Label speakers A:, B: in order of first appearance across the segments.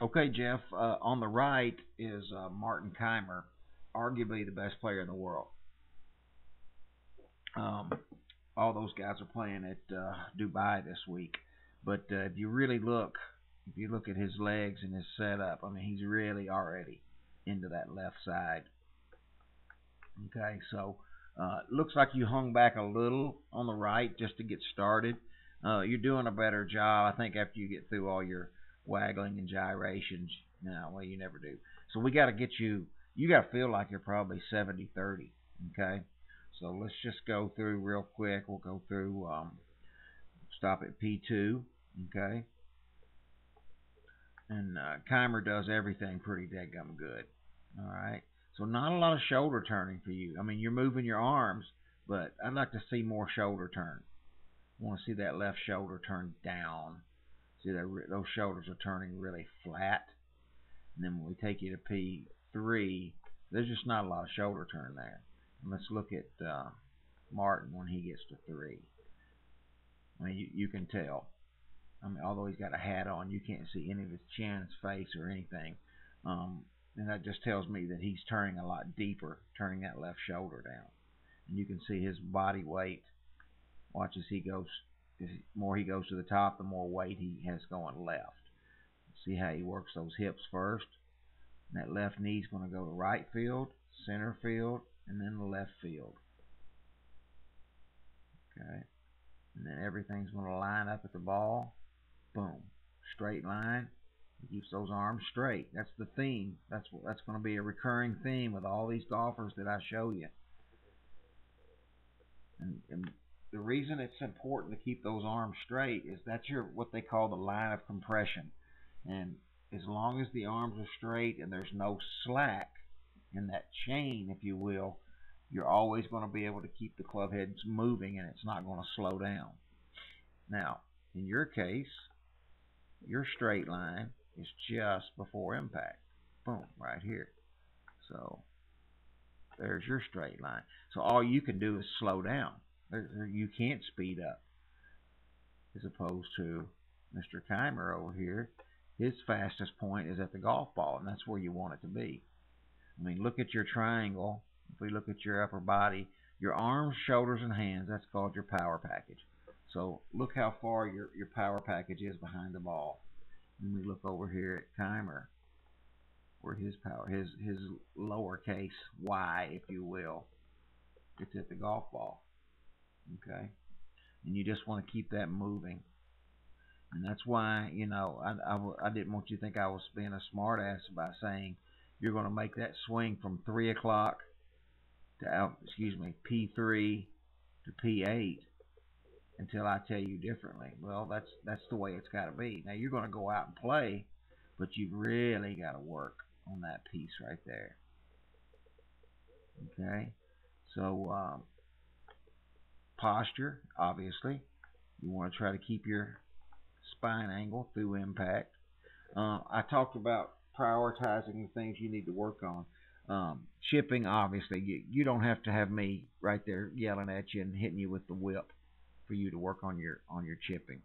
A: Okay, Jeff. On the right is Martin Kaymer, arguably the best player in the world. Um, all those guys are playing at Dubai this week. But if you look at his legs and his setup, I mean, he's really already into that left side. Okay, so looks like you hung back a little on the right just to get started. You're doing a better job, I think, after you get through all your waggling and gyrations. No, well, you never do. So we got to get you. You got to feel like you're probably 70-30. Okay, so let's just go through real quick. We'll go through. Stop at P2. Okay, and Kaymer does everything pretty dadgum good. All right. So not a lot of shoulder turning for you. I mean, you're moving your arms, but I'd like to see more shoulder turn. I want to see that left shoulder turn down. See that those shoulders are turning really flat. And then when we take you to P3, there's just not a lot of shoulder turn there. And let's look at Martin when he gets to 3. I mean, you can tell. I mean, although he's got a hat on, you can't see any of his chin, his face, or anything. And that just tells me that he's turning a lot deeper, turning that left shoulder down. And you can see his body weight. Watch as he goes. The more he goes to the top, the more weight he has going left. See how he works those hips first. And that left knee's going to go to right field, center field, and then the left field. Okay. And then everything's going to line up at the ball. Boom. Straight line. He keeps those arms straight. That's the theme. That's going to be a recurring theme with all these golfers that I show you. And the reason it's important to keep those arms straight is that's what they call the line of compression. And as long as the arms are straight and there's no slack in that chain, if you will, you're always going to be able to keep the club heads moving and it's not going to slow down. Now, in your case, your straight line is just before impact. Boom, right here. So there's your straight line. So all you can do is slow down. You can't speed up. As opposed to Mr. Kaymer over here, his fastest point is at the golf ball, and that's where you want it to be. I mean, look at your triangle. If we look at your upper body, your arms, shoulders, and hands, that's called your power package. So look how far your power package is behind the ball. And we look over here at Kaymer, where his lowercase y, if you will, it's at the golf ball. Okay, and you just want to keep that moving. And that's why, you know, I didn't want you to think I was being a smartass by saying you're going to make that swing from 3 o'clock to P3 to P8 until I tell you differently. Well, that's the way it's got to be. Now you're going to go out and play, but you've really got to work on that piece right there. Okay, so posture, obviously, you want to try to keep your spine angle through impact. I talked about prioritizing the things you need to work on. Chipping, obviously, you don't have to have me right there yelling at you and hitting you with the whip for you to work on your chipping.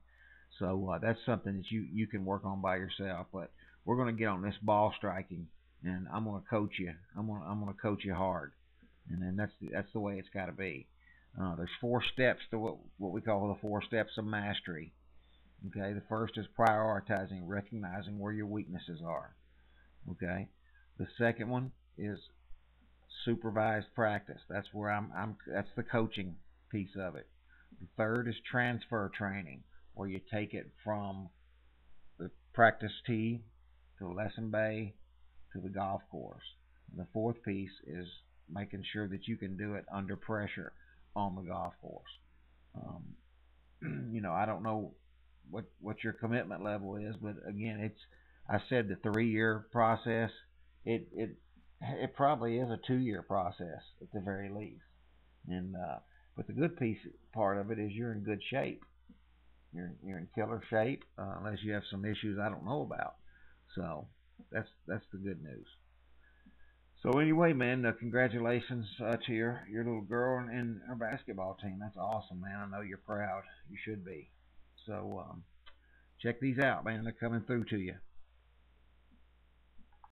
A: So that's something that you can work on by yourself. But we're going to get on this ball striking, and I'm going to coach you. I'm going to coach you hard, and then that's the way it's got to be. There's 4 steps to what we call the 4 steps of mastery. Okay, the first is prioritizing, recognizing where your weaknesses are. Okay, the second one is supervised practice. That's where that's the coaching piece of it. The third is transfer training, where you take it from the practice tee to the lesson bay to the golf course. And the fourth piece is making sure that you can do it under pressure on the golf course. You know, I don't know what your commitment level is, but again, I said the 3-year process. It probably is a 2-year process at the very least. And but the good part of it is you're in good shape. You're in killer shape, unless you have some issues I don't know about. So that's the good news. So anyway, man, congratulations to your little girl and her basketball team. That's awesome, man. I know you're proud. You should be. So check these out, man. They're coming through to you.